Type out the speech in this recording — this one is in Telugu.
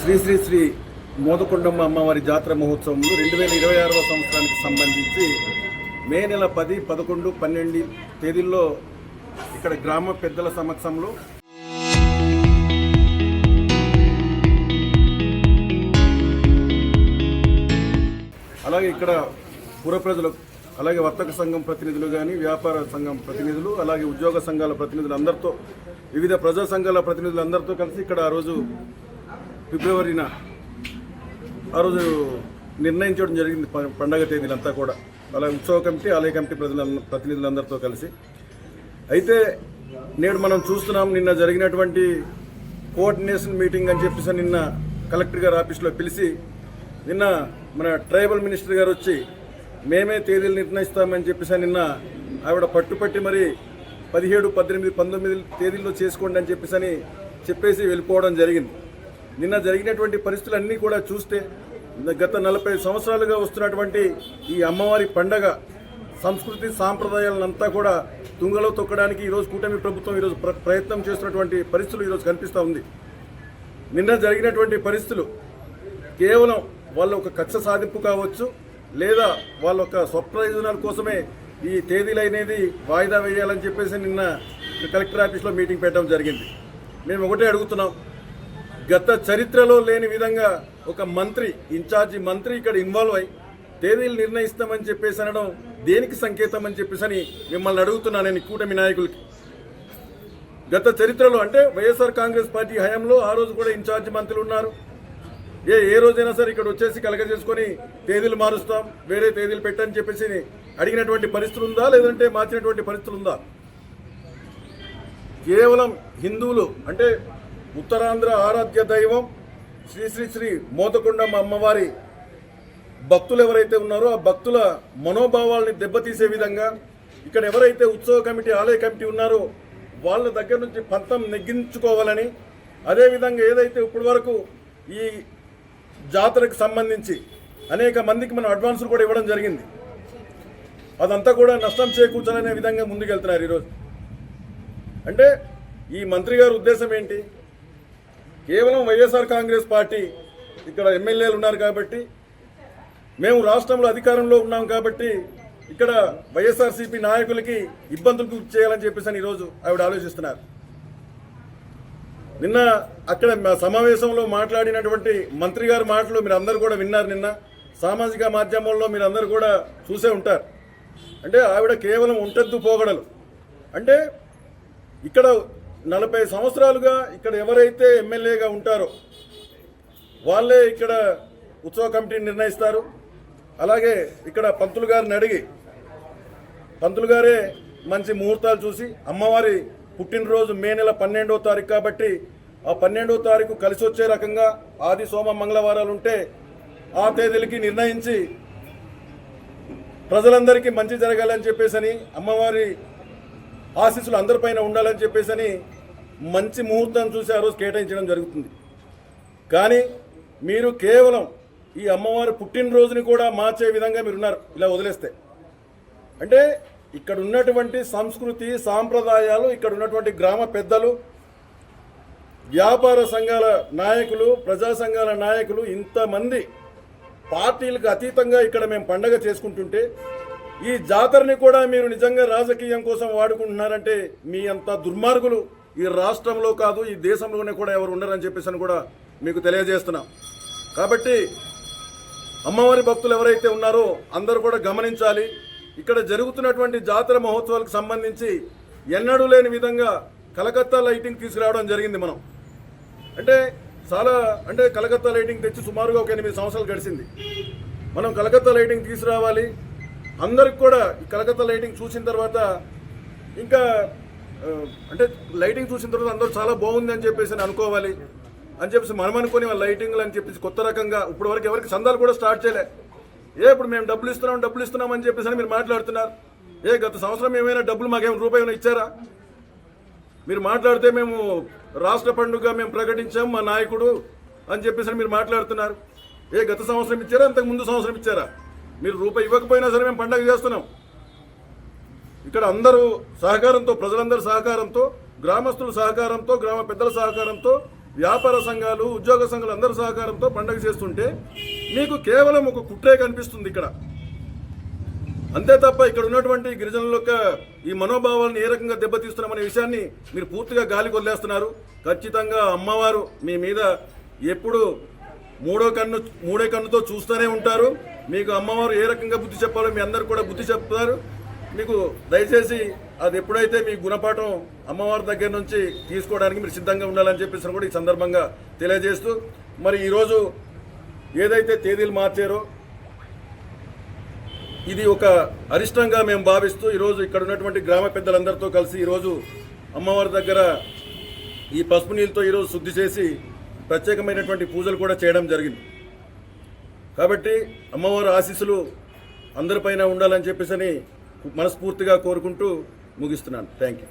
శ్రీ శ్రీ శ్రీ మోదకొండమ్మ అమ్మవారి జాతర మహోత్సవంలో 2026వ సంవత్సరానికి సంబంధించి మే నెల 10, 11, 12 తేదీల్లో ఇక్కడ గ్రామ పెద్దల సమక్షంలో అలాగే ఇక్కడ పుర ప్రజలు, అలాగే వర్తక సంఘం ప్రతినిధులు కానీ, వ్యాపార సంఘం ప్రతినిధులు, అలాగే ఉద్యోగ సంఘాల ప్రతినిధులు అందరితో, వివిధ ప్రజా సంఘాల ప్రతినిధులందరితో కలిసి ఇక్కడ ఆ రోజు ఫిబ్రవరిన ఆ రోజు నిర్ణయించడం జరిగింది పండగ తేదీలంతా కూడా. అలాగే ఉత్సవ కమిటీ, ఆలయ కమిటీ ప్రతినిధులందరితో కలిసి. అయితే నేడు మనం చూస్తున్నాం, నిన్న జరిగినటువంటి కోఆర్డినేషన్ మీటింగ్ అని చెప్పేసి నిన్న కలెక్టర్ గారి ఆఫీస్లో పిలిచి నిన్న మన ట్రైబల్ మినిస్టర్ గారు వచ్చి మేమే తేదీలు నిర్ణయిస్తామని చెప్పేసి నిన్న ఆవిడ పట్టుపట్టి మరి 17, 18, 19 తేదీల్లో చేసుకోండి అని చెప్పేసి వెళ్ళిపోవడం జరిగింది. నిన్న జరిగినటువంటి పరిస్థితులన్నీ కూడా చూస్తే గత 40 సంవత్సరాలుగా వస్తున్నటువంటి ఈ అమ్మవారి పండగ సంస్కృతి సాంప్రదాయాలంతా కూడా తుంగలో తొక్కడానికి ఈరోజు కూటమి ప్రభుత్వం ఈరోజు ప్రయత్నం చేస్తున్నటువంటి పరిస్థితులు ఈరోజు కనిపిస్తూ ఉంది. నిన్న జరిగినటువంటి పరిస్థితులు కేవలం వాళ్ళ ఒక కక్ష సాధింపు కావచ్చు, లేదా వాళ్ళ ఒక స్వప్రయోజనాల కోసమే ఈ తేదీలు అనేది వాయిదా వేయాలని చెప్పేసి నిన్న కలెక్టర్ ఆఫీస్లో మీటింగ్ పెట్టడం జరిగింది. మేము ఒకటే అడుగుతున్నాం, గత చరిత్రలో లేని విధంగా ఒక మంత్రి, ఇన్ఛార్జి మంత్రి ఇక్కడ ఇన్వాల్వ్ అయ్యి తేదీలు నిర్ణయిస్తామని చెప్పేసి అనడం దేనికి సంకేతం అని చెప్పేసి మిమ్మల్ని అడుగుతున్నాను నేను, కూటమి నాయకులకి. గత చరిత్రలో అంటే వైఎస్ఆర్ కాంగ్రెస్ పార్టీ హయాంలో ఆ రోజు కూడా ఇన్ఛార్జి మంత్రులు ఉన్నారు. ఏ రోజైనా సరే ఇక్కడ వచ్చేసి కలగజేసుకొని తేదీలు మారుస్తాం, వేరే తేదీలు పెట్టని చెప్పేసి అడిగినటువంటి పరిస్థితులు ఉందా, లేదంటే మార్చినటువంటి పరిస్థితులు ఉందా? కేవలం హిందువులు అంటే ఉత్తరాంధ్ర ఆరాధ్య దైవం శ్రీ శ్రీ శ్రీ మోదకొండమ్మ అమ్మవారి భక్తులు ఎవరైతే ఉన్నారో ఆ భక్తుల మనోభావాల్ని దెబ్బతీసే విధంగా ఇక్కడ ఎవరైతే ఉత్సవ కమిటీ, ఆలయ కమిటీ ఉన్నారో వాళ్ళ దగ్గర నుంచి పంతం నెగ్గించుకోవాలని, అదేవిధంగా ఏదైతే ఇప్పటి వరకు ఈ జాతరకు సంబంధించి అనేక మందికి మనం అడ్వాన్సులు కూడా ఇవ్వడం జరిగింది, అదంతా కూడా నష్టం చేకూర్చాలనే విధంగా ముందుకెళ్తున్నారు ఈరోజు. అంటే ఈ మంత్రి గారి ఉద్దేశం ఏంటి? కేవలం వైఎస్ఆర్ కాంగ్రెస్ పార్టీ ఇక్కడ ఎమ్మెల్యేలు ఉన్నారు కాబట్టి, మేము రాష్ట్రంలో అధికారంలో ఉన్నాం కాబట్టి ఇక్కడ వైఎస్ఆర్సీపీ నాయకులకి ఇబ్బందులు చేయాలని చెప్పేసి ఈరోజు ఆవిడ ఆలోచిస్తున్నారు. నిన్న అక్కడ సమావేశంలో మాట్లాడినటువంటి మంత్రి గారి మాటలు మీరు అందరూ కూడా విన్నారు. నిన్న సామాజిక మాధ్యమాల్లో మీరు అందరూ కూడా చూసే ఉంటారు. అంటే ఆవిడ కేవలం ఉంటద్దు పోగడలు. అంటే ఇక్కడ 40 సంవత్సరాలుగా ఇక్కడ ఎవరైతే ఎమ్మెల్యేగా ఉంటారో వాళ్ళే ఇక్కడ ఉత్సవ కమిటీని నిర్ణయిస్తారు. అలాగే ఇక్కడ పంతులు గారిని అడిగి పంతులు గారే మంచి ముహూర్తాలు చూసి, అమ్మవారి పుట్టినరోజు మే నెల 12వ తారీఖు కాబట్టి ఆ 12వ తారీఖు కలిసి వచ్చే రకంగా ఆది, సోమ, మంగళవారాలు ఉంటే ఆ తేదీలకి నిర్ణయించి ప్రజలందరికీ మంచి జరగాలని చెప్పేసి, అమ్మవారి ఆశీస్సులు అందరిపైన ఉండాలని చెప్పేసి మంచి ముహూర్తం చూసి ఆ రోజు కేటాయించడం జరుగుతుంది. కానీ మీరు కేవలం ఈ అమ్మవారి పుట్టినరోజుని కూడా మార్చే విధంగా మీరున్నారు ఇలా వదిలేస్తే. అంటే ఇక్కడ ఉన్నటువంటి సంస్కృతి సాంప్రదాయాలు, ఇక్కడ ఉన్నటువంటి గ్రామ పెద్దలు, వ్యాపార సంఘాల నాయకులు, ప్రజా సంఘాల నాయకులు, ఇంతమంది పార్టీలకు అతీతంగా ఇక్కడ మేము పండగ చేసుకుంటుంటే ఈ జాతరని కూడా మీరు నిజంగా రాజకీయం కోసం వాడుకుంటున్నారంటే మీ అంత దుర్మార్గులు ఈ రాష్ట్రంలో కాదు, ఈ దేశంలోనే కూడా ఎవరు ఉండరని చెప్పేసి కూడా మీకు తెలియజేస్తున్నాం. కాబట్టి అమ్మవారి భక్తులు ఎవరైతే ఉన్నారో అందరూ కూడా గమనించాలి. ఇక్కడ జరుగుతున్నటువంటి జాతర మహోత్సవాలకు సంబంధించి ఎన్నడూ లేని విధంగా కలకత్తా లైటింగ్ తీసుకురావడం జరిగింది. మనం అంటే కలకత్తా లైటింగ్ తెచ్చి సుమారుగా ఒక 8 సంవత్సరాలు గడిచింది. మనం కలకత్తా లైటింగ్ తీసుకురావాలి. అందరికి కూడా ఈ కలకత్తా లైటింగ్ చూసిన తర్వాత ఇంకా అంటే లైటింగ్ చూసిన తర్వాత అందరూ చాలా బాగుంది అని చెప్పేసి అనుకోవాలి అని చెప్పేసి మనం అనుకుని వాళ్ళ లైటింగ్లు అని చెప్పేసి కొత్త రకంగా ఇప్పటి వరకు ఎవరికి చందాలు కూడా స్టార్ట్ చేయలే. ఇప్పుడు మేము డబ్బులు ఇస్తున్నాం అని చెప్పేసి మీరు మాట్లాడుతున్నారు. గత సంవత్సరం ఏమైనా డబ్బులు మాకేమైనా రూపాయి ఇచ్చారా? మీరు మాట్లాడితే మేము రాష్ట్ర పండుగ మేము ప్రకటించాం మా నాయకుడు అని చెప్పేసి మీరు మాట్లాడుతున్నారు. గత సంవత్సరం ఇచ్చారా, అంతకు ముందు సంవత్సరం ఇచ్చారా? మీరు రూపాయి ఇవ్వకపోయినా సరే మేము పండుగ చేస్తున్నాం. ఇక్కడ అందరూ సహకారంతో, ప్రజలందరి సహకారంతో, గ్రామస్తుల సహకారంతో, గ్రామ పెద్దల సహకారంతో వ్యాపార సంఘాలు, ఉద్యోగ సంఘాలు అందరి సహకారంతో పండగ చేస్తుంటే మీకు కేవలం ఒక కుట్రే కనిపిస్తుంది ఇక్కడ. అంతే తప్ప ఇక్కడ ఉన్నటువంటి గిరిజనుల యొక్క ఈ మనోభావాలను ఏ రకంగా దెబ్బతీస్తున్నామనే విషయాన్ని మీరు పూర్తిగా గాలికి వదిలేస్తున్నారు. ఖచ్చితంగా అమ్మవారు మీ మీద ఎప్పుడు మూడో కన్నుతో చూస్తూనే ఉంటారు. మీకు అమ్మవారు ఏ రకంగా బుద్ధి చెప్పాలో మీ అందరు కూడా బుద్ధి చెప్తారు. మీకు దయచేసి అది ఎప్పుడైతే మీ గుణపాఠం అమ్మవారి దగ్గర నుంచి తీసుకోవడానికి మీరు సిద్ధంగా ఉండాలని చెప్పేసి కూడా ఈ సందర్భంగా తెలియజేస్తూ, మరి ఈరోజు ఏదైతే తేదీలు మార్చారో ఇది ఒక అరిష్టంగా మేము భావిస్తూ ఈరోజు ఇక్కడ ఉన్నటువంటి గ్రామ పెద్దలందరితో కలిసి ఈరోజు అమ్మవారి దగ్గర ఈ పసుపు నీళ్ళతో ఈరోజు శుద్ధి చేసి ప్రత్యేకమైనటువంటి పూజలు కూడా చేయడం జరిగింది. కాబట్టి అమ్మవారి ఆశీస్సులు అందరిపైన ఉండాలని చెప్పేసి మనస్ఫూర్తిగా కోరుకుంటూ ముగిస్తున్నాను. Thank you.